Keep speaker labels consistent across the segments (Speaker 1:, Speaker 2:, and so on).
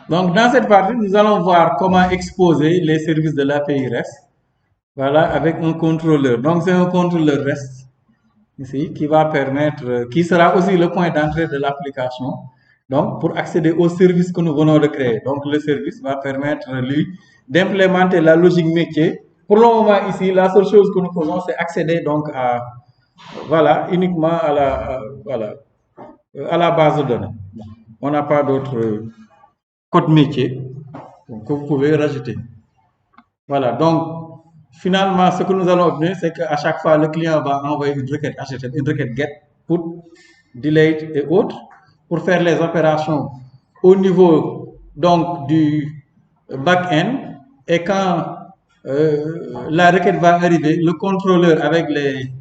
Speaker 1: Donc, dans cette partie, nous allons voir comment exposer les services de l'API REST. Voilà, avec un contrôleur. Donc, c'est un contrôleur REST ici qui va permettre, qui sera aussi le point d'entrée de l'application. Donc, pour accéder au service que nous venons de créer. Donc, le service va permettre, lui, d'implémenter la logique métier. Pour le moment, ici, la seule chose que nous faisons, c'est accéder donc à, voilà, uniquement à la, voilà, à la base de données. On n'a pas d'autre code métier que vous pouvez rajouter. Voilà, donc finalement, ce que nous allons obtenir, c'est qu'à chaque fois, le client va envoyer une requête HTTP, une requête GET, put, delete et autres pour faire les opérations au niveau donc du back-end. Et quand la requête va arriver, le contrôleur avec les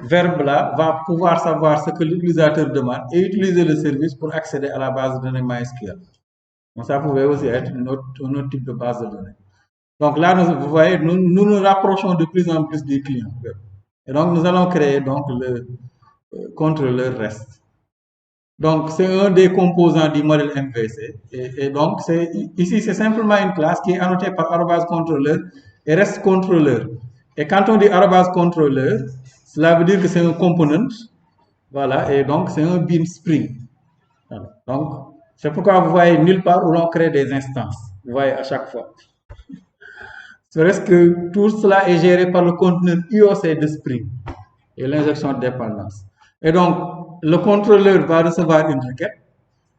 Speaker 1: verbes là va pouvoir savoir ce que l'utilisateur demande et utiliser le service pour accéder à la base de données MySQL. Donc ça pouvait aussi être un autre type de base de données. Donc là, vous voyez, nous nous rapprochons de plus en plus des clients. Et donc, nous allons créer donc le contrôleur REST. Donc, c'est un des composants du modèle MVC. Et donc, ici, c'est simplement une classe qui est annotée par @controller et REST controller. Et quand on dit @controller, cela veut dire que c'est un component. Voilà, et donc c'est un bean spring. Voilà. Donc, c'est pourquoi vous voyez nulle part où l'on crée des instances. Vous voyez à chaque fois. C'est vrai que tout cela est géré par le conteneur IOC de Spring et l'injection de dépendance. Et donc, le contrôleur va recevoir une requête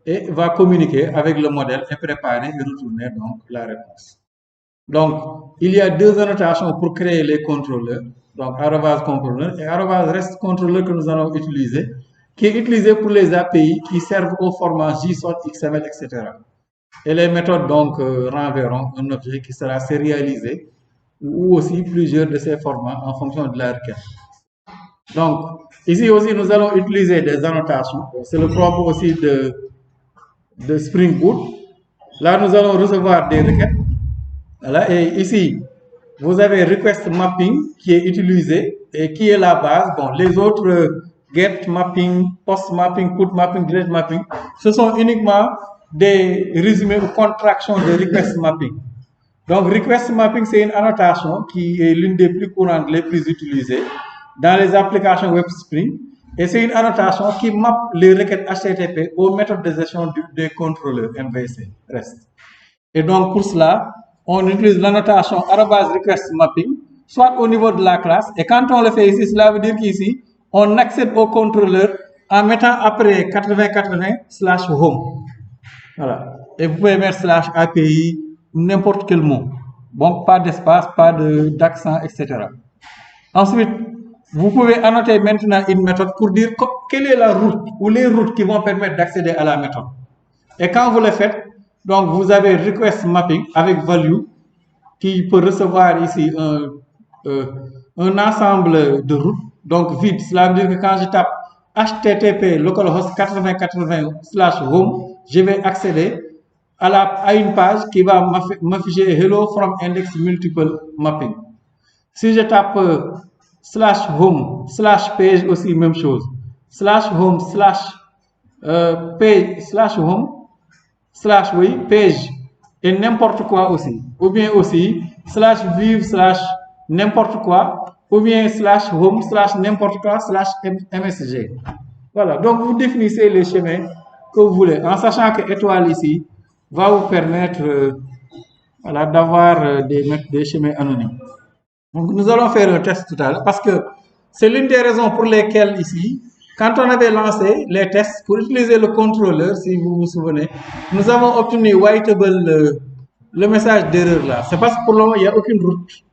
Speaker 1: et va communiquer avec le modèle et préparer et retourner donc la réponse. Donc, il y a deux annotations pour créer les contrôleurs, donc @controller et @rest controller que nous allons utiliser, qui est utilisé pour les API qui servent au format JSON, XML, etc. Et les méthodes donc renverront un objet qui sera sérialisé ou aussi plusieurs de ces formats en fonction de la requête. Donc, ici aussi, nous allons utiliser des annotations. C'est le propre aussi de Spring Boot. Là, nous allons recevoir des requêtes. Voilà, et ici, vous avez request mapping qui est utilisé et qui est la base. Bon, les autres get mapping, post mapping, put mapping, delete mapping, ce sont uniquement des résumés ou contractions de request mapping. Donc, request mapping, c'est une annotation qui est l'une des plus courantes, les plus utilisées dans les applications Web Spring. Et c'est une annotation qui mappe les requêtes HTTP aux méthodes de gestion des contrôleurs MVC REST. Et donc, pour cela, on utilise l'annotation @request mapping, soit au niveau de la classe. Et quand on le fait ici, cela veut dire qu'ici, on accède au contrôleur en mettant après 8080/home. Voilà. Et vous pouvez mettre /API, n'importe quel mot. Donc, pas d'espace, pas d'accent, etc. Ensuite, vous pouvez annoter maintenant une méthode pour dire quelle est la route ou les routes qui vont permettre d'accéder à la méthode. Et quand vous le faites, donc vous avez request mapping avec value qui peut recevoir ici un ensemble de routes. Donc vide, cela veut dire que quand je tape http localhost 8080/home, je vais accéder à une page qui va m'afficher hello from index multiple mapping. Si je tape /home/page aussi même chose, /home/page/home/ oui, page et n'importe quoi aussi, ou bien aussi /vive/ n'importe quoi, ou bien /home/ n'importe quoi /msg. Voilà, donc vous définissez les chemins que vous voulez, en sachant que étoile ici va vous permettre voilà, d'avoir des chemins anonymes. Donc nous allons faire un test tout à l'heure parce que c'est l'une des raisons pour lesquelles ici, quand on avait lancé les tests pour utiliser le contrôleur, si vous vous souvenez, nous avons obtenu whiteable le message d'erreur là. C'est parce que pour le moment, il n'y a aucune route,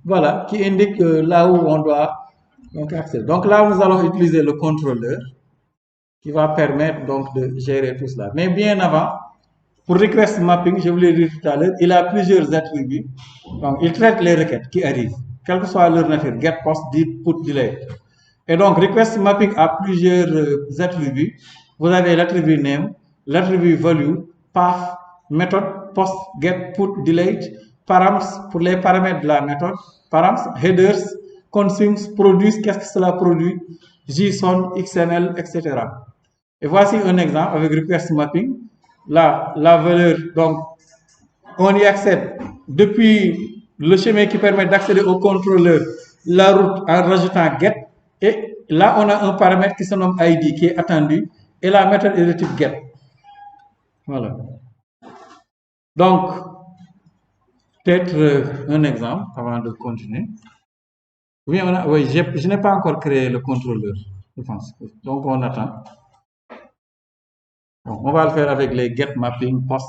Speaker 1: voilà, qui indique là où on doit donc accéder. Donc là, nous allons utiliser le contrôleur qui va permettre donc de gérer tout cela. Mais bien avant, pour request mapping, je vous l'ai dit tout à l'heure, il a plusieurs attributs. Donc, il traite les requêtes qui arrivent, quelle que soit leur nature, get, post, delete, put, delete. Et donc, request mapping a plusieurs attributs. Vous avez l'attribut name, l'attribut value, path, méthode, post, get, put, delete, params pour les paramètres de la méthode, params, headers, consumes, produce, qu'est-ce que cela produit, JSON, XML, etc. Et voici un exemple avec request mapping. la valeur, donc on y accède depuis le chemin qui permet d'accéder au contrôleur, la route en rajoutant get, et là on a un paramètre qui se nomme ID qui est attendu, et la méthode est de type get. Voilà. Donc, peut-être un exemple avant de continuer. Oui, je n'ai pas encore créé le contrôleur, je pense. Donc, on attend. Bon, on va le faire avec les get mapping, post,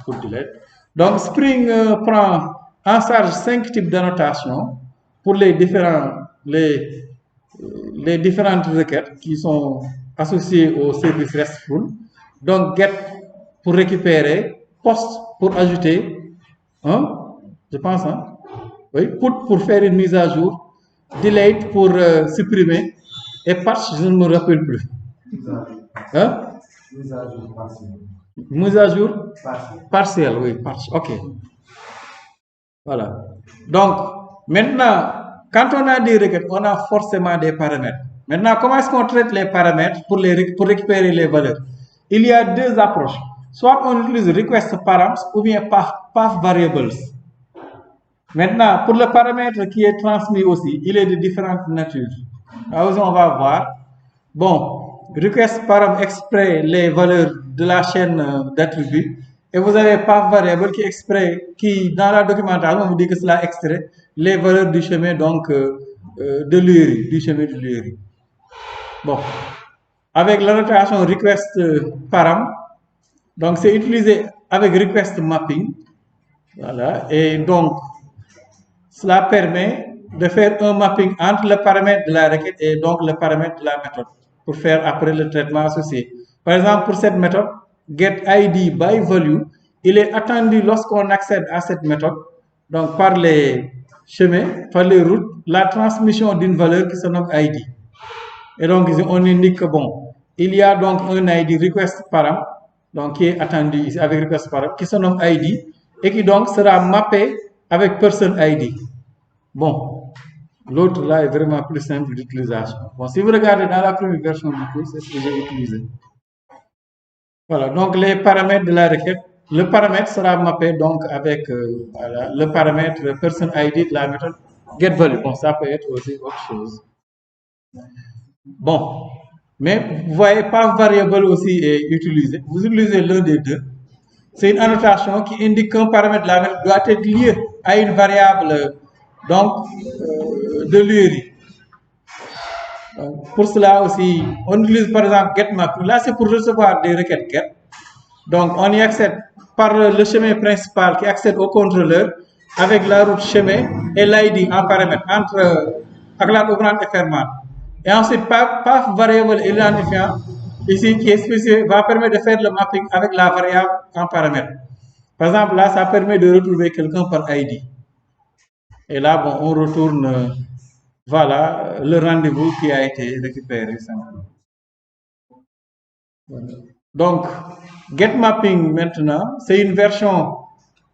Speaker 1: pour delete. Donc, Spring prend en charge 5 types d'annotation pour les différentes requêtes qui sont associées au service RESTful. Donc, get pour récupérer, post pour ajouter, hein, je pense, hein, oui, put pour faire une mise à jour, delete pour supprimer, et patch, je ne me rappelle plus. Hein? Mise à jour partielle. Mise à jour partielle, oui, patch. Ok. Voilà. Donc, maintenant, quand on a des requêtes, on a forcément des paramètres. Maintenant, comment est-ce qu'on traite les paramètres pour récupérer les valeurs? Il y a deux approches. Soit on utilise request params ou bien path variables. Maintenant, pour le paramètre qui est transmis aussi, il est de différentes natures. Alors, on va voir. Bon, request param extrait les valeurs de la chaîne d'attributs. Et vous avez path variable qui dans la documentation, on vous dit que cela extrait les valeurs du chemin donc de l'URI, du chemin de l'URI. Bon, avec l'annotation request param, donc c'est utilisé avec request mapping. Voilà, et donc cela permet de faire un mapping entre le paramètre de la requête et donc le paramètre de la méthode pour faire après le traitement associé. Par exemple, pour cette méthode, getID_value, il est attendu lorsqu'on accède à cette méthode, donc par les chemins, par les routes, la transmission d'une valeur qui se nomme ID. Et donc, on indique que bon, il y a donc un ID request param, donc qui est attendu ici avec request param, qui se nomme ID, et qui donc sera mappé avec person ID. Bon, l'autre là est vraiment plus simple d'utilisation. Bon, si vous regardez dans la première version du cours, c'est ce que j'ai utilisé. Voilà, donc les paramètres de la requête, le paramètre sera mappé donc avec voilà, le paramètre person ID de la méthode getValue. Bon, ça peut être aussi autre chose. Bon, mais vous voyez, path variable aussi est utilisé. Vous utilisez l'un des deux. C'est une annotation qui indique qu'un paramètre de la méthode doit être lié à une variable donc de l'URI. Pour cela aussi, on utilise par exemple getMap. Là, c'est pour recevoir des requêtes get. Donc, on y accède par le chemin principal qui accède au contrôleur avec la route chemin et l'ID en paramètre entre Aglat, Ouvrant et Fermat. Et ensuite, path variable identifiant ici qui est spécifié va permettre de faire le mapping avec la variable en paramètre. Par exemple, là, ça permet de retrouver quelqu'un par ID. Et là, bon, on retourne, voilà, le rendez-vous qui a été récupéré simplement. Donc, getMapping maintenant, c'est une version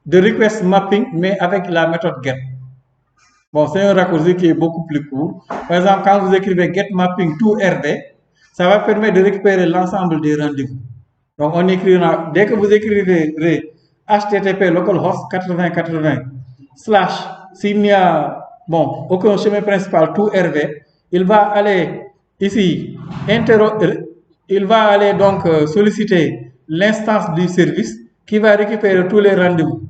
Speaker 1: de request mapping, mais avec la méthode get. Bon, c'est un raccourci qui est beaucoup plus court. Par exemple, quand vous écrivez getMapping to RD, ça va permettre de récupérer l'ensemble des rendez-vous. Donc, on écrira, dès que vous écrivez http localhost 8080 / s'il n'y a bon, aucun chemin principal to RV, il va aller ici, il va aller donc solliciter l'instance du service qui va récupérer tous les rendez-vous.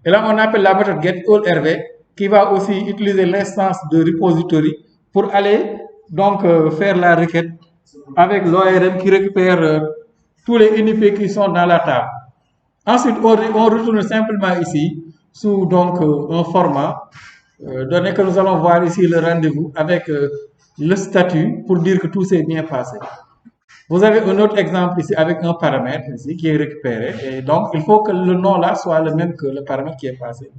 Speaker 1: Et là, on appelle la méthode getAllRV qui va aussi utiliser l'instance de repository pour aller donc faire la requête avec l'ORM qui récupère tous les NIP qui sont dans la table. Ensuite, on retourne simplement ici sous donc un format donné que nous allons voir ici le rendez-vous avec le statut pour dire que tout s'est bien passé. Vous avez un autre exemple ici avec un paramètre ici qui est récupéré et donc il faut que le nom là soit le même que le paramètre qui est passé.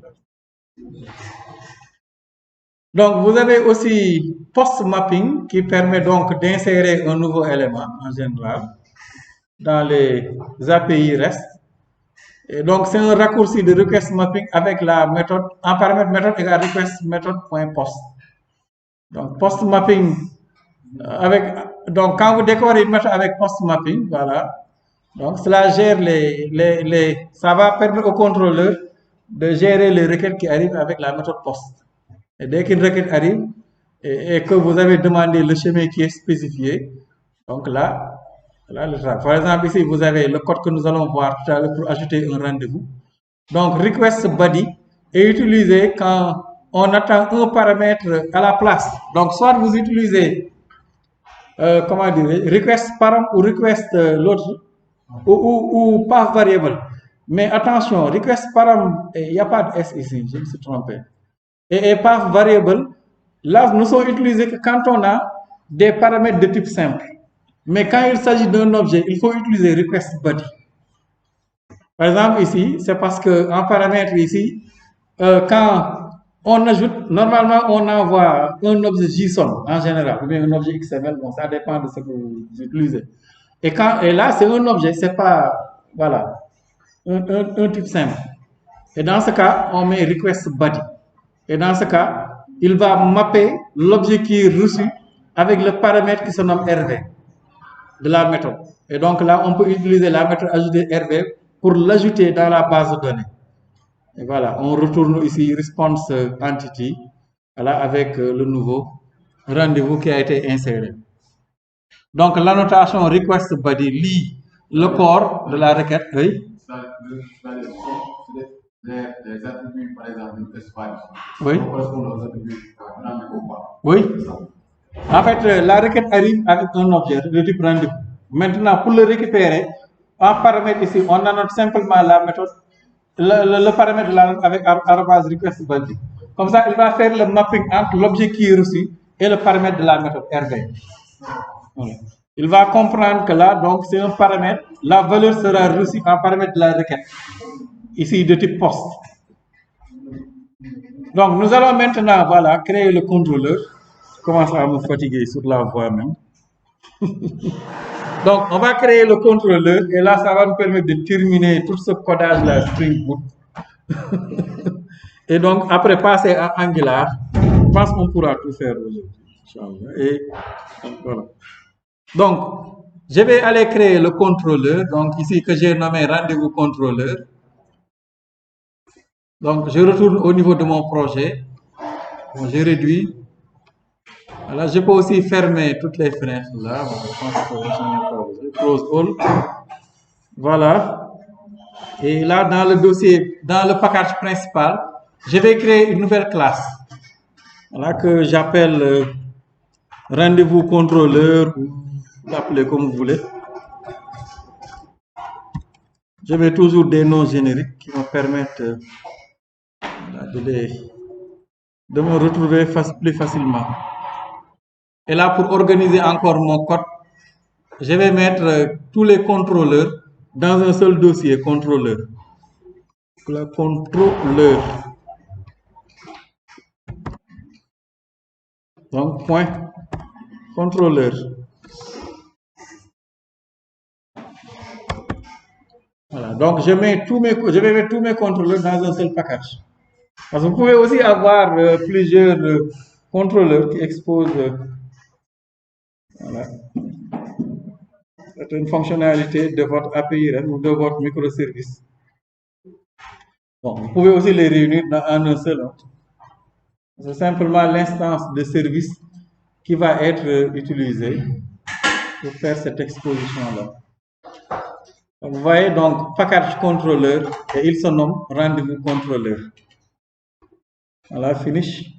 Speaker 1: Donc vous avez aussi post mapping qui permet donc d'insérer un nouveau élément en général dans les API REST. Et donc c'est un raccourci de request mapping avec la méthode en paramètre méthode égale request méthode.post. Donc post mapping avec donc quand vous décorez une méthode avec post mapping, voilà, Donc, cela gère ça va permettre au contrôleur de gérer les requêtes qui arrivent avec la méthode POST. Et dès qu'une requête arrive et que vous avez demandé le chemin qui est spécifié, donc là le travail. Par exemple, ici, vous avez le code que nous allons voir tout à l'heure pour ajouter un rendez-vous. Donc, request body est utilisé quand on attend un paramètre à la place. Donc, soit vous utilisez, comment dire, request param ou request l'autre, ou path variable. Mais attention, request param, il n'y a pas de S ici, je me suis trompé. Et path variable, là, ne sont utilisés que quand on a des paramètres de type simple. Mais quand il s'agit d'un objet, il faut utiliser request body. Par exemple, ici, c'est parce qu'en paramètre ici, quand on ajoute, normalement, on envoie un objet JSON en général, ou bien un objet XML, bon, ça dépend de ce que vous utilisez. Et là, c'est un objet, c'est pas, voilà, un type simple. Et dans ce cas, on met request body. Et dans ce cas, il va mapper l'objet qui est reçu avec le paramètre qui se nomme RV de la méthode. Et donc là, on peut utiliser la méthode ajouter RV pour l'ajouter dans la base de données. Et voilà, on retourne ici response entity, voilà, avec le nouveau rendez-vous qui a été inséré. Donc l'annotation request body lit le corps de la requête. Oui. Les attributs, par exemple, request body. Oui. Oui. En fait, la requête arrive avec un objet de type rendez-vous. Maintenant, pour le récupérer, en paramètre ici, on annote simplement la méthode, le paramètre avec arrobase request body. Comme ça, il va faire le mapping entre l'objet qui est reçu et le paramètre de la méthode RV. Voilà. Il va comprendre que là, donc, c'est un paramètre, la valeur sera reçue en paramètre de la requête, ici de type post. Donc, nous allons maintenant, voilà, créer le contrôleur. Je commence à me fatiguer sur la voie même. Donc, on va créer le contrôleur et là, ça va nous permettre de terminer tout ce codage-là Spring Boot. Et donc, après passer à Angular, je pense qu'on pourra tout faire aujourd'hui. Et voilà. Donc, je vais aller créer le contrôleur. Donc, ici que j'ai nommé rendez-vous contrôleur. Donc, je retourne au niveau de mon projet. Bon, j'ai réduit. Voilà, je peux aussi fermer toutes les fenêtres là. Bon, je pense que je close all. Voilà. Et là, dans le dossier, dans le package principal, je vais créer une nouvelle classe. Voilà, que j'appelle rendez-vous contrôleur, ou l'appelez comme vous voulez. Je vais toujours des noms génériques qui me permettent de me retrouver plus facilement. Et là, pour organiser encore mon code, je vais mettre tous les contrôleurs dans un seul dossier, contrôleur. Le contrôleur. Donc, point contrôleur. Voilà. Donc, je vais mettre tous mes contrôleurs dans un seul package. Parce que vous pouvez aussi avoir plusieurs contrôleurs qui exposent voilà, une fonctionnalité de votre API ou de votre microservice. Bon, vous pouvez aussi les réunir en un seul. C'est simplement l'instance de service qui va être utilisée pour faire cette exposition-là. Vous voyez donc package controller et il se nomme rendez-vous controller. Voilà, finish.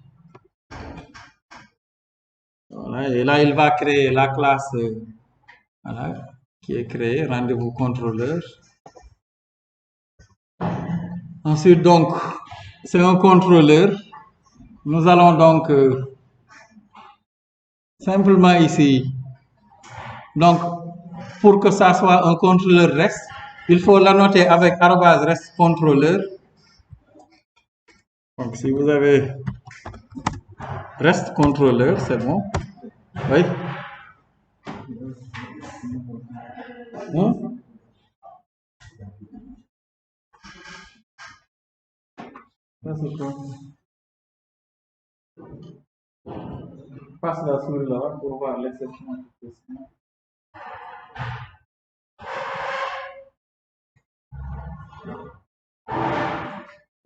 Speaker 1: Voilà, et là, il va créer la classe voilà, qui est créée, rendez-vous contrôleur. Ensuite, donc, c'est un contrôleur. Nous allons donc simplement ici. Donc, pour que ça soit un contrôleur REST, il faut l'annoter avec arrobase REST contrôleur. Donc, si vous avez REST contrôleur, c'est bon. Oui. Hein? Ça, c'est quoi? Passe la souris là pour voir l'exception.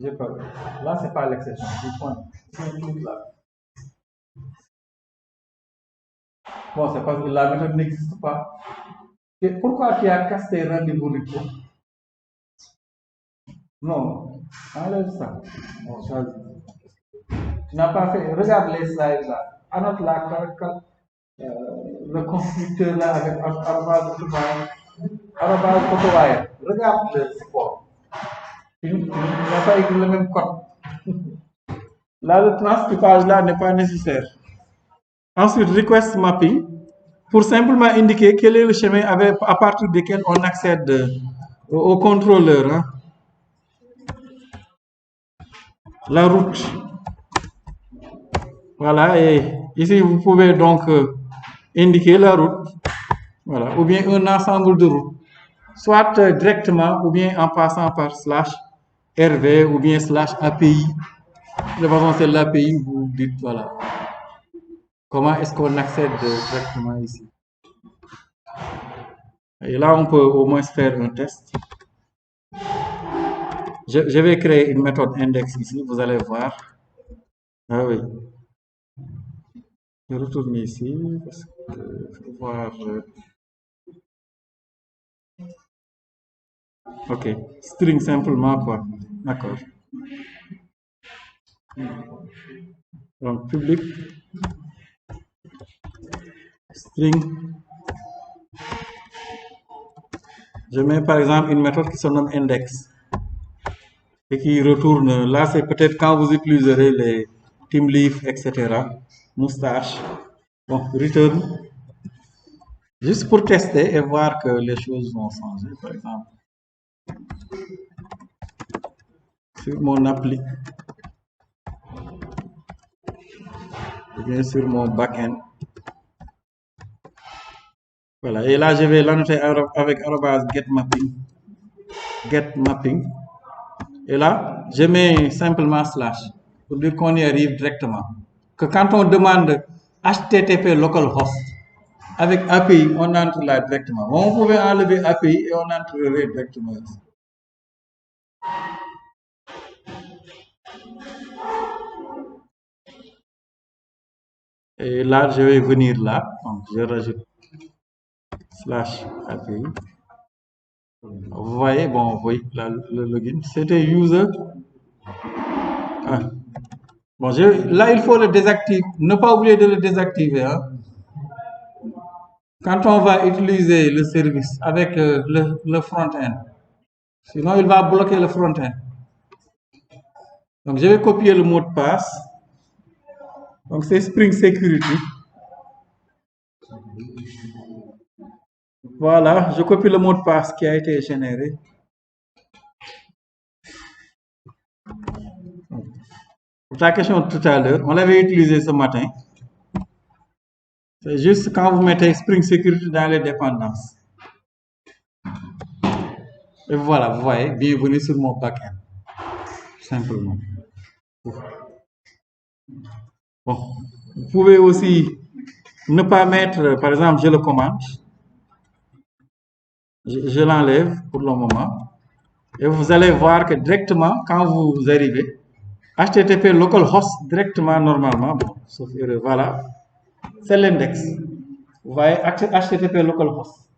Speaker 1: J'ai pas vu. Là, c'est pas l'exception. Du point. C'est un truc là. Bon, c'est parce que la méthode n'existe pas. Et pourquoi tu as cassé rendez-vous Rico? Non, enlève ça. Bon, choisis. Tu n'as pas fait. Regarde les slides là. Annote là, le constructeur là avec arrobase AutoWire. Regarde le support. Tu n'as pas écrit le même code. Là, le transcripage là n'est pas nécessaire. Ensuite, request mapping pour simplement indiquer quel est le chemin à partir duquel on accède au contrôleur. Hein. La route. Voilà, et ici vous pouvez donc indiquer la route, voilà, ou bien un ensemble de routes, soit directement ou bien en passant par /rv ou bien /API. De toute façon, c'est l'API, vous dites voilà. Comment est-ce qu'on accède directement ici? Et là, on peut au moins faire un test. Je vais créer une méthode index ici, vous allez voir. Ah oui. Je retourne ici parce que je veux voir. Ok, string simplement quoi. D'accord. Donc public string. Je mets par exemple une méthode qui se nomme index et qui retourne. Là, c'est peut-être quand vous utiliserez les team leaf, etc. Moustache. Bon, return. Juste pour tester et voir que les choses vont changer. Par exemple, sur mon appli, ou bien sur mon backend. Voilà, et là je vais l'annoter avec getMapping. Et là, je mets simplement / pour dire qu'on y arrive directement. Que quand on demande HTTP localhost avec API, on entre là directement. Bon, on pouvait enlever API et on entrerait directement. Et là, je vais venir là. Donc, je rajoute /API. Vous voyez, bon, oui, là, le login. C'était user. Ah. Bon, là, il faut le désactiver. Ne pas oublier de le désactiver. Hein. Quand on va utiliser le service avec le front-end, sinon il va bloquer le front-end. Donc, je vais copier le mot de passe. Donc, c'est Spring Security. Voilà, je copie le mot de passe qui a été généré. Pour ta question tout à l'heure, on l'avait utilisé ce matin. C'est juste quand vous mettez Spring Security dans les dépendances. Et voilà, vous voyez, bienvenue sur mon backend. Simplement. Bon, vous pouvez aussi ne pas mettre, par exemple, je le commande. Je l'enlève pour le moment. Et vous allez voir que directement, quand vous arrivez, HTTP localhost directement normalement, bon, sauf erreur, voilà, c'est l'index. Vous voyez, HTTP localhost.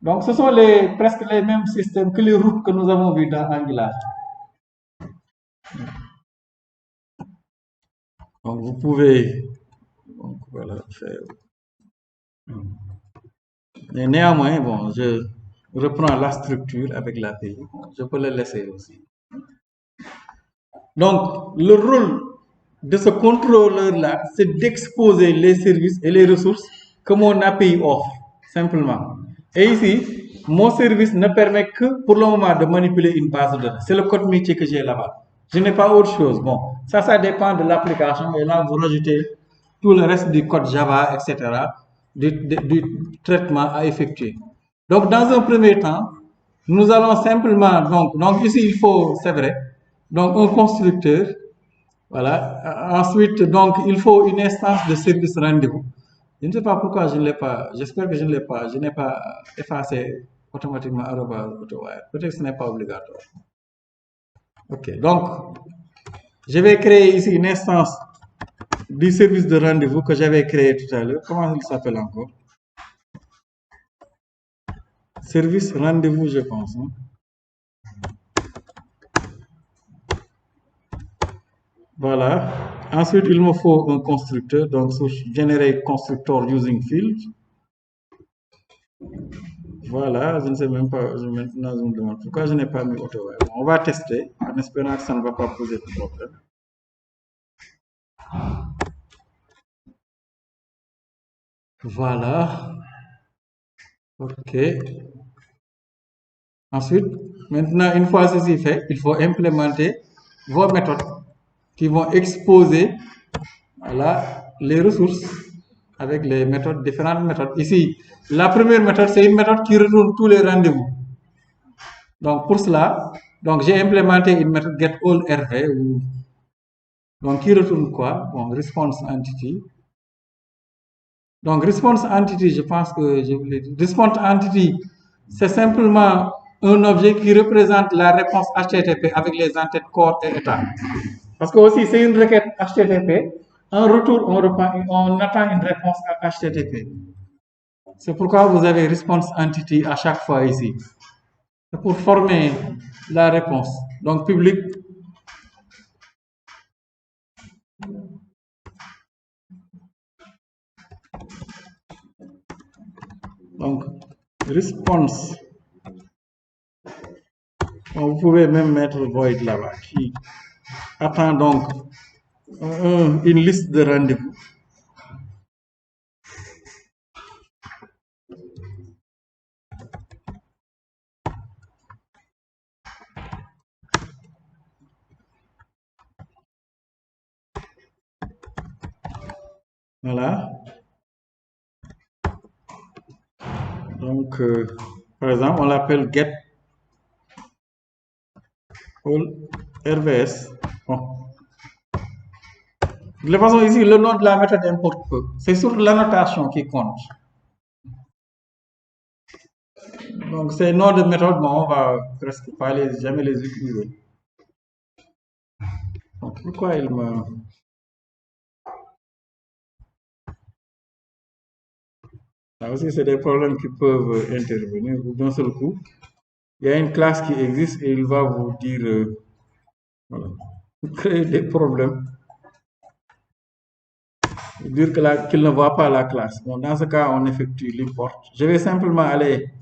Speaker 1: Donc, ce sont presque les mêmes systèmes que les routes que nous avons vues dans Angular. Donc, vous pouvez donc, voilà, faire. Mais néanmoins, bon, je reprends la structure avec l'API. Je peux le laisser aussi. Donc, le rôle de ce contrôleur-là, c'est d'exposer les services et les ressources que mon API offre, simplement. Et ici, mon service ne permet que, pour le moment, de manipuler une base de données. C'est le code métier que j'ai là-bas. Je n'ai pas autre chose. Bon, ça dépend de l'application. Et là, vous rajoutez tout le reste du code Java, etc., du traitement à effectuer. Donc, dans un premier temps, nous allons simplement, donc ici, il faut, c'est vrai, donc un constructeur, voilà. Ensuite, donc, il faut une instance de service rendez-vous. Je ne sais pas pourquoi je ne l'ai pas, j'espère que je ne l'ai pas, je n'ai pas effacé automatiquement @AutoWire. Peut-être que ce n'est pas obligatoire. Ok, donc je vais créer ici une instance du service de rendez-vous que j'avais créé tout à l'heure. Comment il s'appelle encore? Service rendez-vous, je pense. Hein. Voilà. Ensuite, il me faut un constructeur. Donc, sur generate constructor using field. Voilà, je ne sais même pas. Maintenant, je me demande pourquoi je n'ai pas mis auto. Bon, on va tester en espérant que ça ne va pas poser de problème. Voilà. Ok. Ensuite, maintenant, une fois ceci fait, il faut implémenter vos méthodes qui vont exposer voilà, les ressources avec les méthodes, différentes méthodes. Ici, la première méthode, c'est une méthode qui retourne tous les rendez-vous. Donc, pour cela, donc j'ai implémenté une méthode getAllRV donc qui retourne quoi? Bon, response entity. Donc, response entity, je pense que je vous l'ai dit. Response entity, c'est simplement un objet qui représente la réponse HTTP avec les entêtes corps et état. Parce que aussi, c'est une requête HTTP. En retour, on attend une réponse à HTTP. C'est pourquoi vous avez response entity à chaque fois ici. C'est pour former la réponse. Donc, public. Donc, response. Bon, vous pouvez même mettre void là-bas qui attend donc une liste de rendez-vous. Voilà. Donc, par exemple, on l'appelle get all RVS. Bon. De toute façon, ici, le nom de la méthode importe peu. C'est sur l'annotation qui compte. Donc, ces noms de méthode, bon, on va presque pas jamais les utiliser. Donc, pourquoi il me... Là aussi, c'est des problèmes qui peuvent intervenir d'un seul coup. Il y a une classe qui existe et il va vous dire, voilà, créer des problèmes. Dire qu'il ne voit pas la classe. Bon, dans ce cas, on effectue l'import. Je vais simplement aller,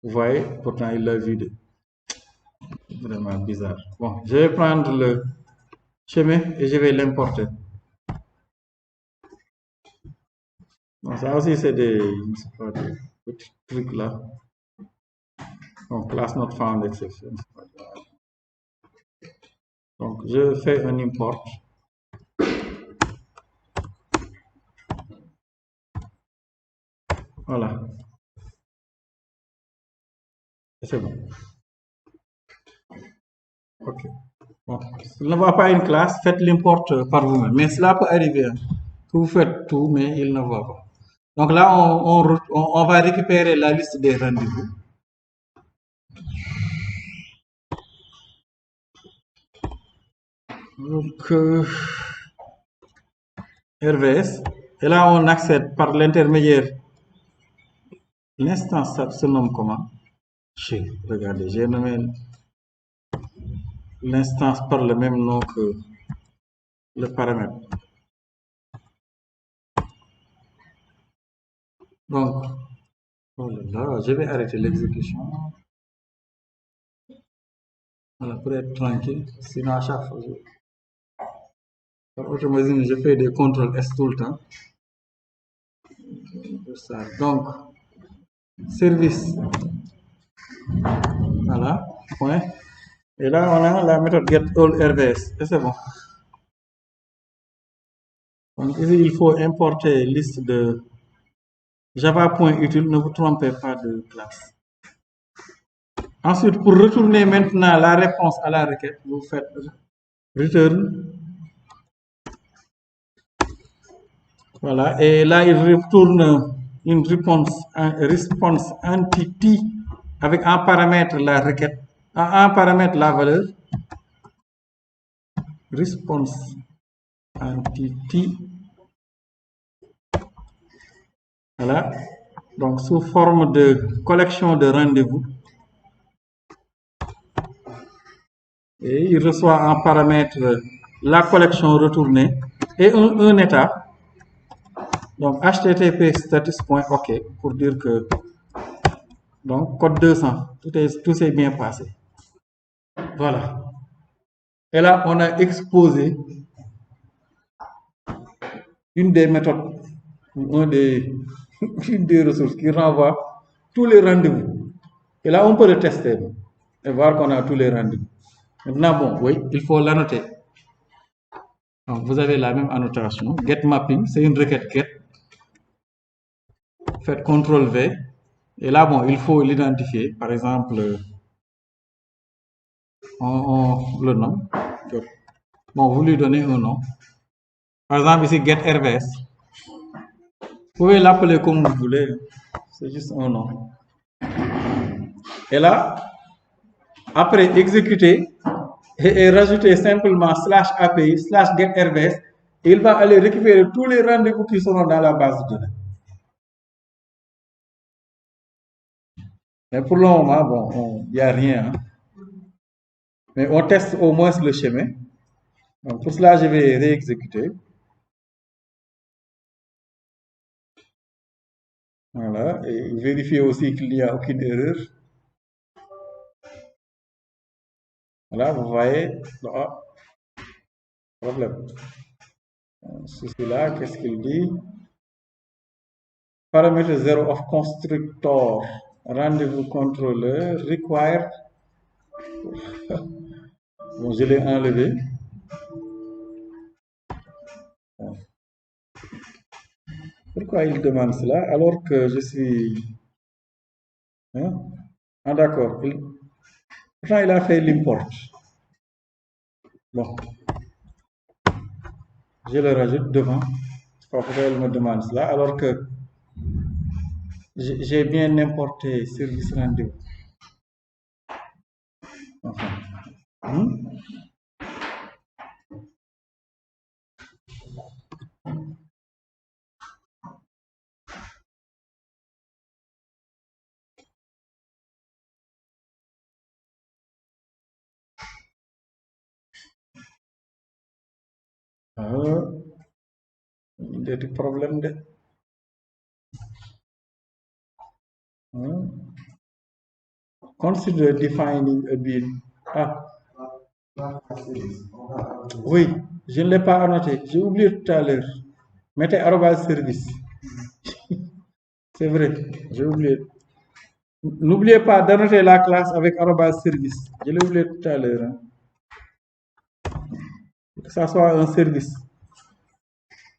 Speaker 1: vous voyez, pourtant il l'a vu. Vraiment bizarre. Bon, je vais prendre le chemin et je vais l'importer. Bon, ça aussi, c'est des petits trucs là. Donc, class not found exception. Donc, je fais un import. Voilà. C'est bon. Ok. Bon. S'il ne voit pas une classe, faites l'import par vous-même. Mais cela peut arriver. Hein. Vous faites tout, mais il ne voit pas. Donc là, on va récupérer la liste des rendez-vous. Donc, RVS. Et là, on accède par l'intermédiaire. L'instance, ça se nomme comment? Regardez, j'ai nommé l'instance par le même nom que le paramètre. Donc, oh là là, je vais arrêter l'exécution. Voilà, pour être tranquille. Sinon, à chaque fois, je fais des contrôles S tout le temps. Donc, service. Voilà, point. Et là, on a la méthode getAllRVS. Et c'est bon. Donc, ici, il faut importer liste de java.util. Ne vous trompez pas de classe. Ensuite, pour retourner maintenant la réponse à la requête, vous faites return. Voilà, et là, il retourne une response entity avec un paramètre la requête, un paramètre la valeur response entity. Voilà. Donc, sous forme de collection de rendez-vous. Et il reçoit en paramètre la collection retournée et un état. Donc, http status.ok pour dire que, donc, code 200, tout s'est bien passé. Voilà. Et là, on a exposé une des méthodes, une des ressources qui renvoie tous les rendez-vous. Et là, on peut le tester et voir qu'on a tous les rendez-vous. Maintenant, bon, oui, il faut l'annoter. Donc, vous avez la même annotation. Get mapping, c'est une requête get. Faites CTRL V. Et là, bon, il faut l'identifier. Par exemple, on le nomme. Bon, vous lui donnez un nom. Par exemple, ici, get RVS. Vous pouvez l'appeler comme vous voulez. C'est juste un nom. Et là, après exécuter et rajouter simplement /API /get RVS, il va aller récupérer tous les rendez-vous qui seront dans la base de données. Mais pour le moment, bon, il n'y a rien. Hein. Mais on teste au moins le chemin. Donc pour cela, je vais réexécuter. Voilà. Et vérifier aussi qu'il n'y a aucune erreur. Voilà, vous voyez. Ah, problème. Ceci-là, qu'est-ce qu'il dit? Paramètre 0 of constructor. Rendez-vous controller required. Bon, je l'ai enlevé. Pourquoi il demande cela alors que je suis... Hein? Ah d'accord. Pourtant, il a fait l'import. Bon. Je le rajoute devant. Pourquoi il me demande cela alors que j'ai bien importé service rendez-vous. Enfin. Il y a des problèmes de... Consider defining a bin. Ah, oui, je ne l'ai pas annoté. J'ai oublié tout à l'heure. Mettez @service. C'est vrai, j'ai oublié. N'oubliez pas d'annoter la classe avec @service. Je l'ai oublié tout à l'heure. Hein. Que ça soit un service.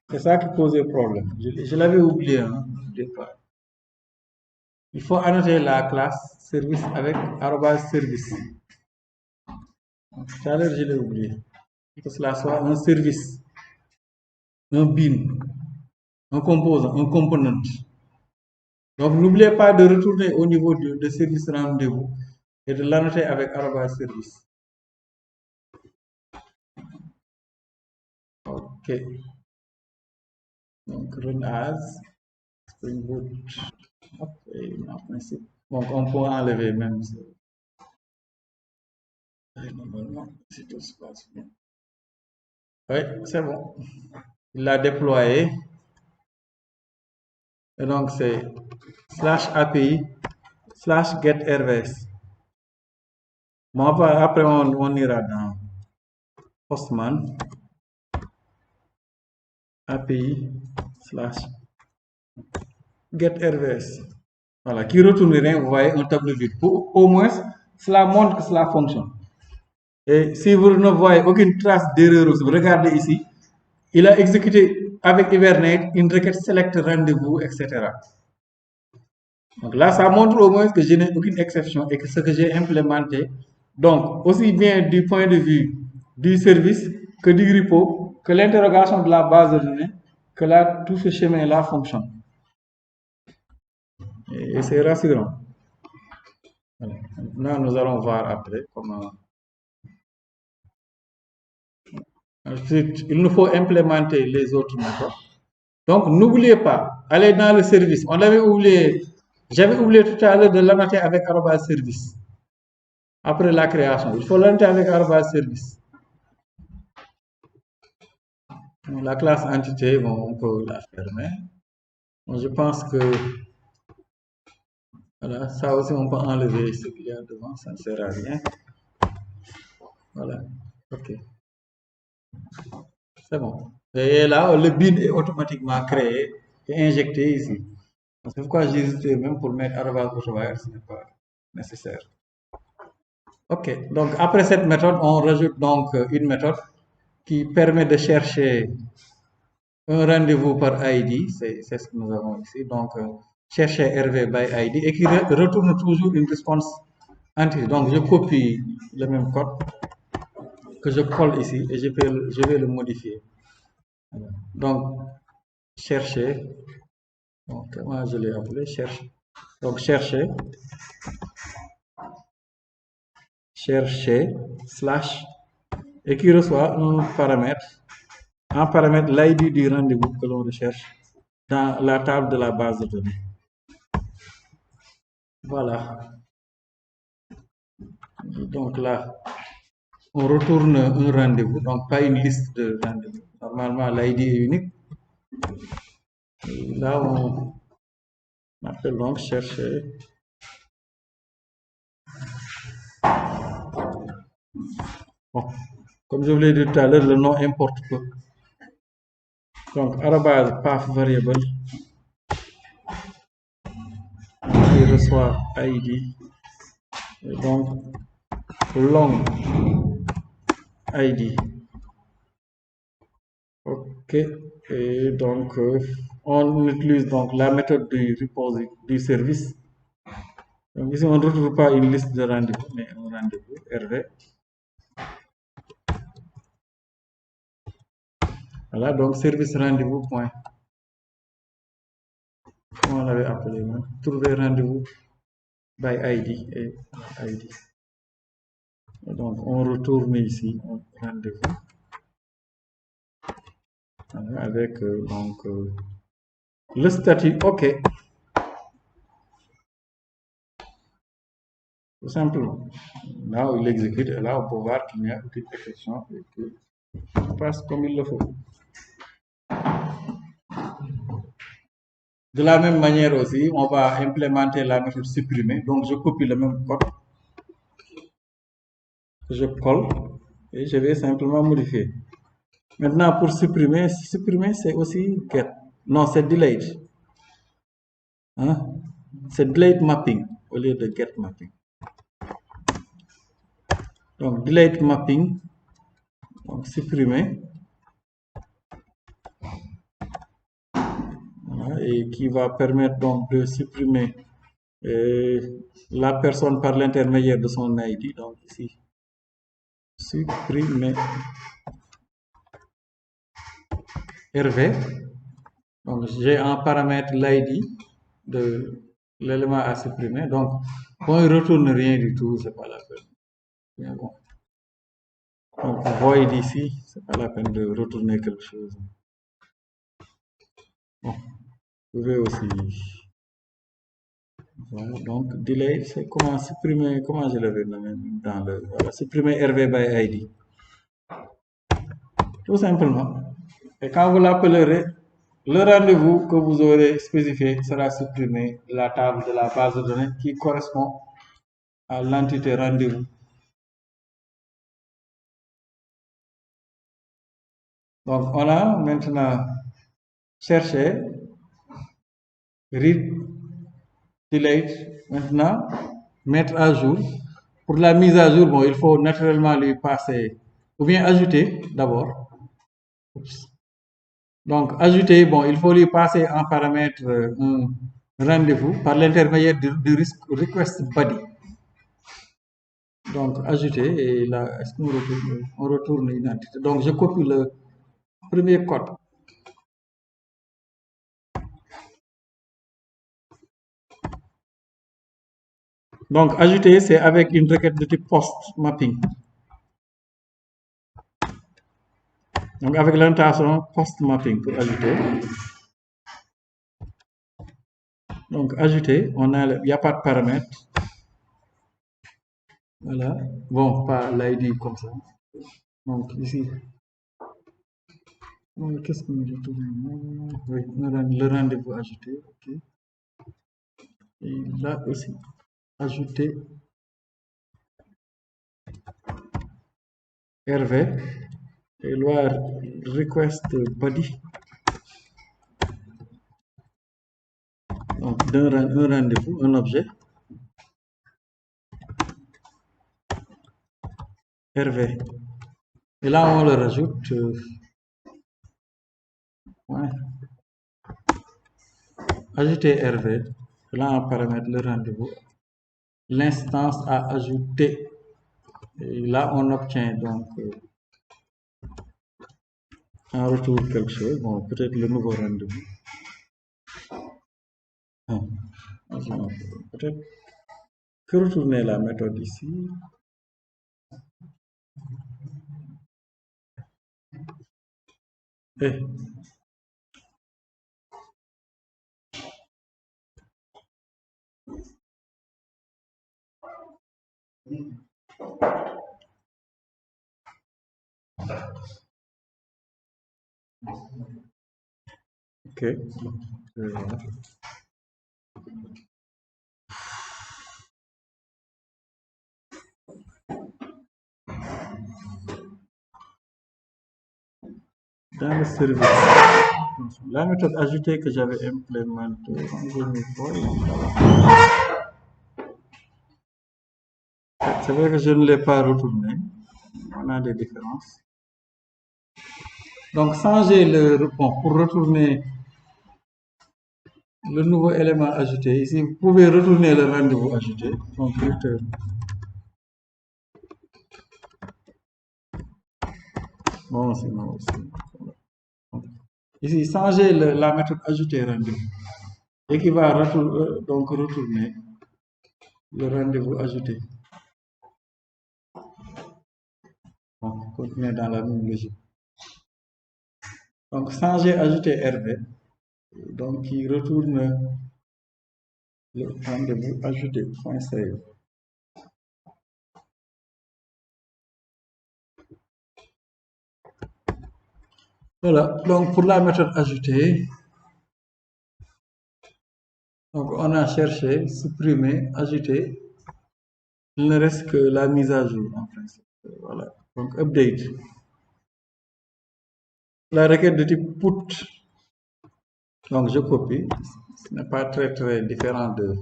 Speaker 1: C'est ça qui posait problème. Je l'avais oublié. Hein, pas. Il faut annoter la classe service avec @service. Tout à l'heure, je l'ai oublié. Que cela soit un service, un bin, un composant, un component. Donc, n'oubliez pas de retourner au niveau de service rendez-vous et de l'annoter avec @service. OK. Donc, run as Spring Boot. Okay, en principe. Donc, on peut enlever même ça. Normalement, si tout se passe bien. Oui, c'est bon. Il l'a déployé. Et donc, c'est /API /get RVS. Bon, après, on ira dans Postman API /get RVS. Voilà, qui retourne rien, vous voyez un tableau vide. Au moins, cela montre que cela fonctionne. Et si vous ne voyez aucune trace d'erreur, regardez ici, il a exécuté avec Hibernate une requête select rendez-vous, etc. Donc là, ça montre au moins que je n'ai aucune exception et que ce que j'ai implémenté, donc aussi bien du point de vue du service que du repo, que l'interrogation de la base de données, que là, tout ce chemin-là fonctionne. Et c'est rassurant. Voilà. Maintenant, nous allons voir après comment... Ensuite, il nous faut implémenter les autres méthodes. Donc, n'oubliez pas, allez dans le service. On l'avait oublié, j'avais oublié tout à l'heure de l'annoter avec arobase service. Après la création, il faut l'annoter avec arobase service. La classe entité, bon, on peut la fermer. Bon, je pense que voilà, ça aussi on peut enlever ce qu'il y a devant, ça ne sert à rien. Voilà, ok, c'est bon. Et là, le bin est automatiquement créé et injecté ici. C'est pourquoi j'ai hésité même pour mettre arobase autowire, ce n'est pas nécessaire. Ok, donc après cette méthode, on rajoute donc une méthode qui permet de chercher un rendez-vous par ID, c'est ce que nous avons ici. Donc, chercher RV by ID et qui retourne toujours une réponse entière. Donc, je copie le même code que je colle ici et je vais le modifier. Donc, chercher, donc, moi je l'ai appelé chercher. Donc, chercher slash et qui reçoit un paramètre, l'ID du rendez-vous que l'on recherche dans la table de la base de données. Voilà. Donc là, on retourne un rendez-vous, donc pas une liste de rendez-vous. Normalement, l'ID est unique. Et là, on appelle donc chercher. Bon, comme je vous l'ai dit tout à l'heure, le nom importe peu. Donc, arrobase path variable, il reçoit ID. Et donc, long ID. Ok. Et donc, on utilise donc la méthode du service. Donc ici, on ne retrouve pas une liste de rendez-vous, mais un rendez-vous RV. Voilà, donc service rendez-vous point. Comment on l'avait appelé même? Trouver rendez-vous by ID et ID. Et donc, on retourne ici un rendez-vous avec donc le statut OK. Tout simplement. Là, il exécute et là, on peut voir qu'il n'y a aucune exception et que ça passe comme il le faut. De la même manière aussi, on va implémenter la méthode supprimer. Donc, je copie le même code, je colle et je vais simplement modifier. Maintenant, pour supprimer c'est aussi get. Non, c'est delete. Hein? C'est delete mapping au lieu de get mapping. Donc, delete mapping, donc supprimer. Voilà, et qui va permettre donc de supprimer la personne par l'intermédiaire de son ID. Donc, ici, supprimer RV. Donc, j'ai en paramètre l'ID de l'élément à supprimer. Donc, quand il retourne rien du tout, c'est pas la peine. Bien bon. Donc, void ici, c'est pas la peine de retourner quelque chose. Bon, vous pouvez aussi. Voilà, donc, delay, c'est comment supprimer, comment je l'avais nommé dans le. Voilà, supprimer RV by ID. Tout simplement. Et quand vous l'appellerez, le rendez-vous que vous aurez spécifié sera supprimé de la table de la base de données qui correspond à l'entité rendez-vous. Donc, on a maintenant cherché, read, delete, maintenant mettre à jour. Pour la mise à jour, bon, il faut naturellement lui passer, ou bien ajouter d'abord. Donc, ajouter, bon, il faut lui passer en paramètre un rendez-vous par l'intermédiaire du request body. Donc, ajouter, et là, est-ce qu'on retourne une entité? Donc, je copie le premier code. Donc, ajouter, c'est avec une requête de type post mapping. Donc avec l'orientation post-mapping pour ajouter. Donc ajouter, il n'y a pas de paramètres. Voilà. Bon, pas l'ID comme ça. Donc ici, qu'est-ce qu'on dit tout oui, le rendez-vous ajouté. Ok. Et là aussi, ajouter RV et loi request body. Donc un rendez-vous, un objet. RV. Et là, on le rajoute. Ouais. Ajouter RV. Là, on paramètre le rendez-vous. L'instance à ajouter. Et là, on obtient donc en retour quelque chose. Bon, peut-être le nouveau rendez-vous. Peut-être que retourner la méthode ici. Et ok. Dans le service, la méthode ajoutée que j'avais implémentée, c'est vrai que je ne l'ai pas retourné. On a des différences. Donc, changer pour retourner le nouveau élément ajouté. Ici, vous pouvez retourner le rendez-vous ajouté. Donc, return. Bon, c'est non aussi. Ici, changer la méthode ajouter rendez-vous. Et qui va donc retourner le rendez-vous ajouté. Bon, continuer dans la même logique. Donc, changer ajouter RV. Donc, il retourne le rendez-vous ajouté. Point save. Voilà. Donc, pour la méthode ajoutée, donc on a cherché, supprimer, ajouter. Il ne reste que la mise à jour en principe. Voilà. Donc, update. La requête de type put. Donc, je copie. Ce n'est pas très très différent de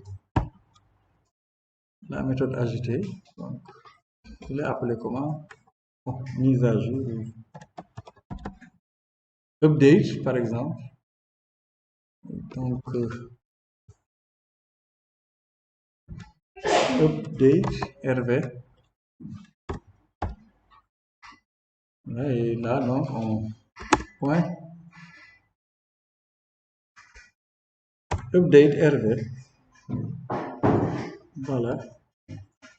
Speaker 1: la méthode ajoutée. Donc, je l'ai appelé comment? Bon, mise à jour. Update, par exemple. Donc, update RV. Et là, donc, on point update RV. Voilà.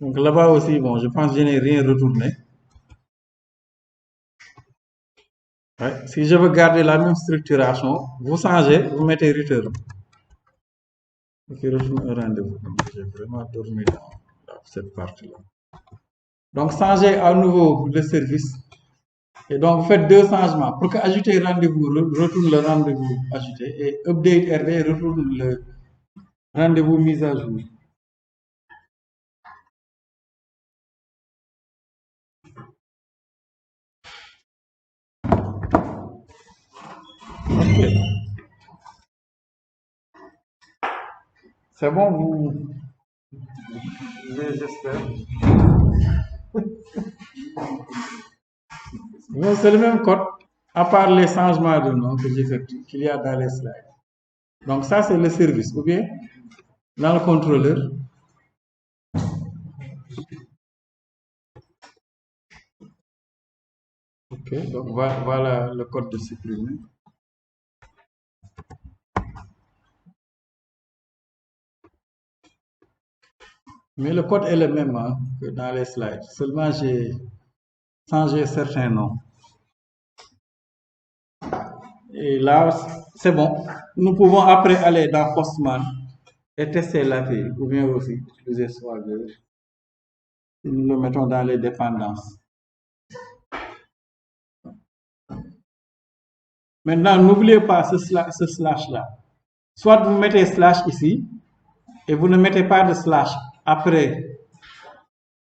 Speaker 1: Donc là-bas aussi, bon, je pense que je n'ai rien retourné. Ouais. Si je veux garder la même structuration, vous changez, vous mettez return. Ok, retourne un rendez-vous. J'ai vraiment dormi dans cette partie-là. Donc, changez à nouveau le service. Et donc, vous faites deux changements. Pour que ajouter rendez-vous, retourne le rendez-vous ajouté. Et update RV retourne le rendez-vous mis à jour. Ok. C'est bon, j'espère. C'est le même code, à part les changements de nom que j'effectue, qu'il y a dans les slides. Donc ça, c'est le service. Ou bien, dans le contrôleur, ok, donc voilà le code de supprimer. Mais le code est le même hein, que dans les slides. Seulement, j'ai changé certains noms. Et là, c'est bon. Nous pouvons après aller dans Postman et tester l'API, ou bien aussi utiliser Swagger. Nous le mettons dans les dépendances. Maintenant, n'oubliez pas ce slash-là. Soit vous mettez slash ici, et vous ne mettez pas de slash après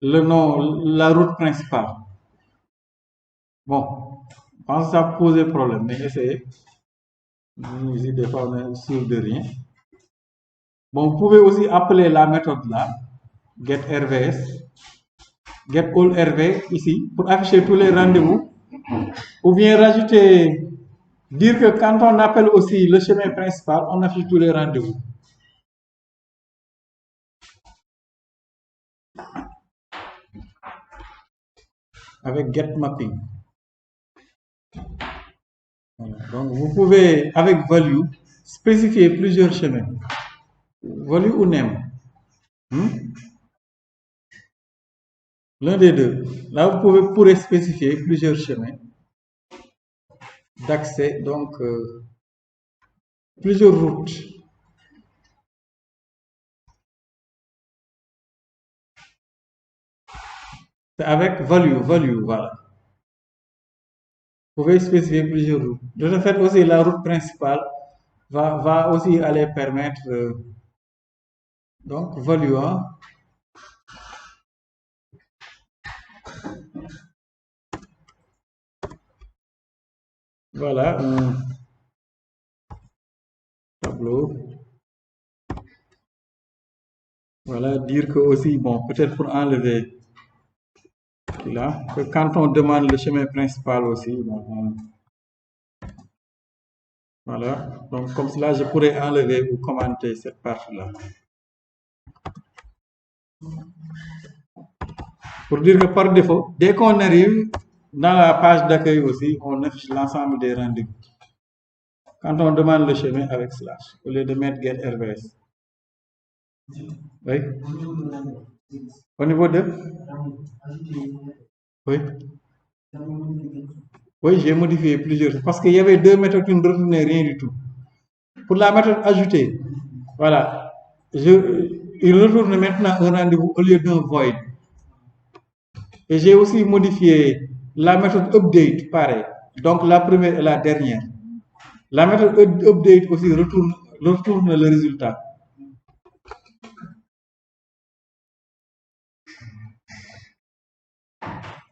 Speaker 1: le nom, la route principale. Bon, je pense que ça pose problème, mais essayez. Ici, des fois, on est sûr de rien. Bon, vous pouvez aussi appeler la méthode là, getRVS, getAllRV ici, pour afficher tous les rendez-vous, ou bien rajouter, dire que quand on appelle aussi le chemin principal, on affiche tous les rendez-vous. Avec getMapping. Voilà. Donc, vous pouvez, avec value, spécifier plusieurs chemins. Value ou name. L'un des deux. Là, vous pourrez spécifier plusieurs chemins d'accès, donc plusieurs routes. C'est avec value, voilà. Vous pouvez spécifier plusieurs routes. De ce fait aussi, la route principale va aussi aller permettre, donc value 1. Voilà, un tableau. Voilà, dire que aussi, bon, peut-être pour enlever là, que quand on demande le chemin principal aussi, bon, voilà, donc comme cela, je pourrais enlever ou commenter cette partie-là. Pour dire que par défaut, dès qu'on arrive dans la page d'accueil aussi, on affiche l'ensemble des rendez-vous. Quand on demande le chemin avec slash, au lieu de mettre getRVS. Oui. Au niveau de. Oui. Oui, j'ai modifié plusieurs. Parce qu'il y avait deux méthodes qui ne retenaient rien du tout. Pour la méthode ajoutée, voilà, il retourne maintenant un rendez-vous au lieu d'un void. Et j'ai aussi modifié la méthode update, pareil. Donc la première et la dernière. La méthode update aussi retourne le résultat.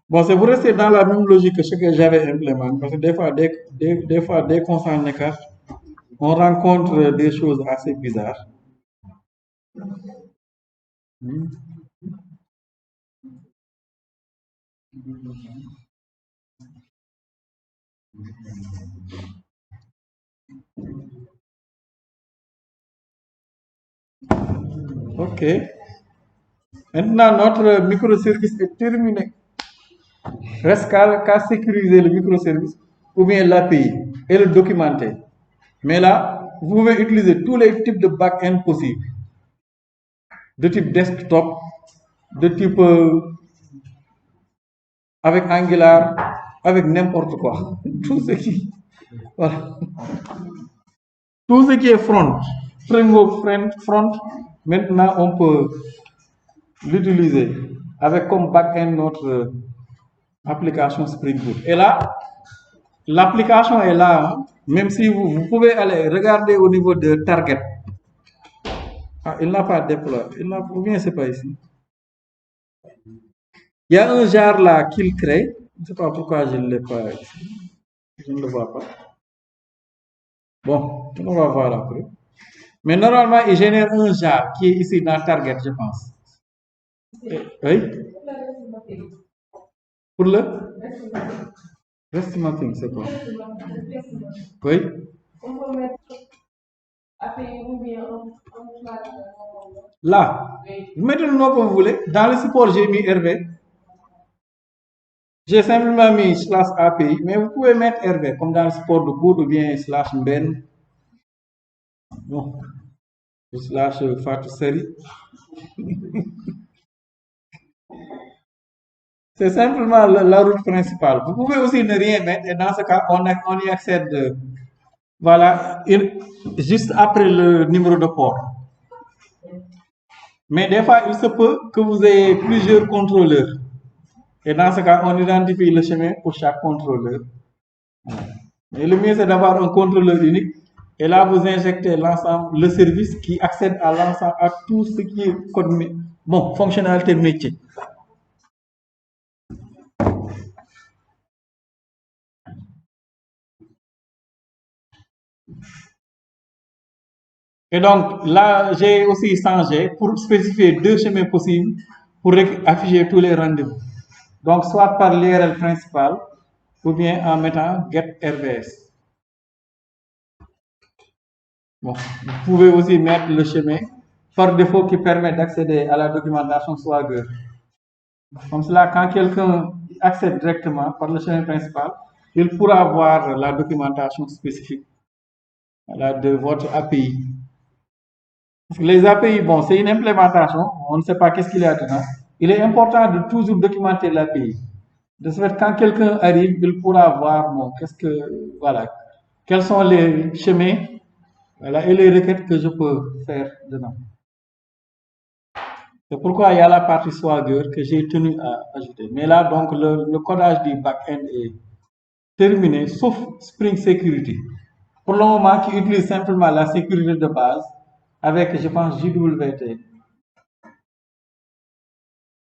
Speaker 1: Bon, c'est pour rester dans la même logique que ce que j'avais implémenté. Parce que des fois, dès qu'on s'en écarte, on rencontre des choses assez bizarres. Ok. Maintenant, notre microservice est terminé. Reste qu'à sécuriser le microservice ou bien l'API et le documenter. Mais là, vous pouvez utiliser tous les types de back-end possibles. De type desktop, de type avec Angular, avec n'importe quoi. Tout ce qui, voilà. Tout ce qui est front, front, maintenant on peut l'utiliser avec comme back-end notre application Spring Boot. Et là, l'application est là, hein. Même si vous pouvez aller regarder au niveau de Target. Ah, il n'a pas déployé. Ou bien c'est pas ici. Il y a un jar là qu'il crée. Je ne sais pas pourquoi je ne l'ai pas ici. Je ne le vois pas. Bon, on va voir après. Mais normalement, il génère un jar qui est ici dans Target, je pense. Oui. Pour le REST mapping, c'est quoi? Oui. Là, vous mettez le nom que vous voulez. Dans le support, j'ai mis RV. J'ai simplement mis slash API, mais vous pouvez mettre RV, comme dans le support de cours, ou bien slash mben. Bon. Slash Fatou Seri. C'est simplement la route principale. Vous pouvez aussi ne rien mettre, et dans ce cas, on y accède Voilà, juste après le numéro de port. Mais des fois, il se peut que vous ayez plusieurs contrôleurs. Et dans ce cas, on identifie le chemin pour chaque contrôleur. Et le mieux, c'est d'avoir un contrôleur unique. Et là, vous injectez l'ensemble, le service qui accède à l'ensemble, à tout ce qui est code, bon, fonctionnalité métier. Et donc, là, j'ai aussi changé pour spécifier deux chemins possibles pour afficher tous les rendez-vous. Donc, soit par l'URL principal ou bien en mettant get RVS. Bon, vous pouvez aussi mettre le chemin par défaut qui permet d'accéder à la documentation Swagger. Comme cela, quand quelqu'un accède directement par le chemin principal, il pourra voir la documentation spécifique de votre API. Parce que les API, bon, c'est une implémentation, on ne sait pas qu'est-ce qu'il y a dedans. Il est important de toujours documenter l'API. De ce fait, quand quelqu'un arrive, il pourra voir, bon, voilà, quels sont les chemins, voilà, et les requêtes que je peux faire dedans. C'est pourquoi il y a la partie Swagger que j'ai tenu à ajouter. Mais là, donc, le codage du back-end est terminé, sauf Spring Security. Pour le moment, qui utilise simplement la sécurité de base avec, je pense, JWT.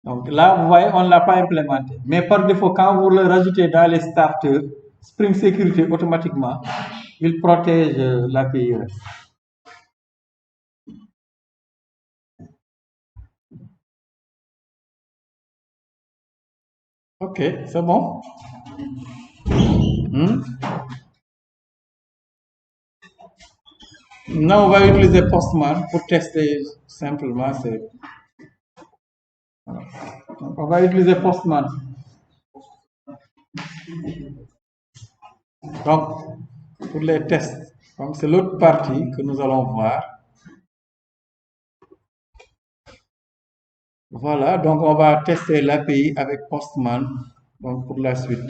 Speaker 1: Donc là, vous voyez, on ne l'a pas implémenté. Mais par défaut, quand vous le rajoutez dans les starters, Spring Security, automatiquement, il protège l'API REST. Ok, c'est bon. Non, on va utiliser Postman pour tester simplement. On va utiliser Postman. Donc, pour les tests, donc c'est l'autre partie que nous allons voir. Voilà, donc on va tester l'API avec Postman donc pour la suite.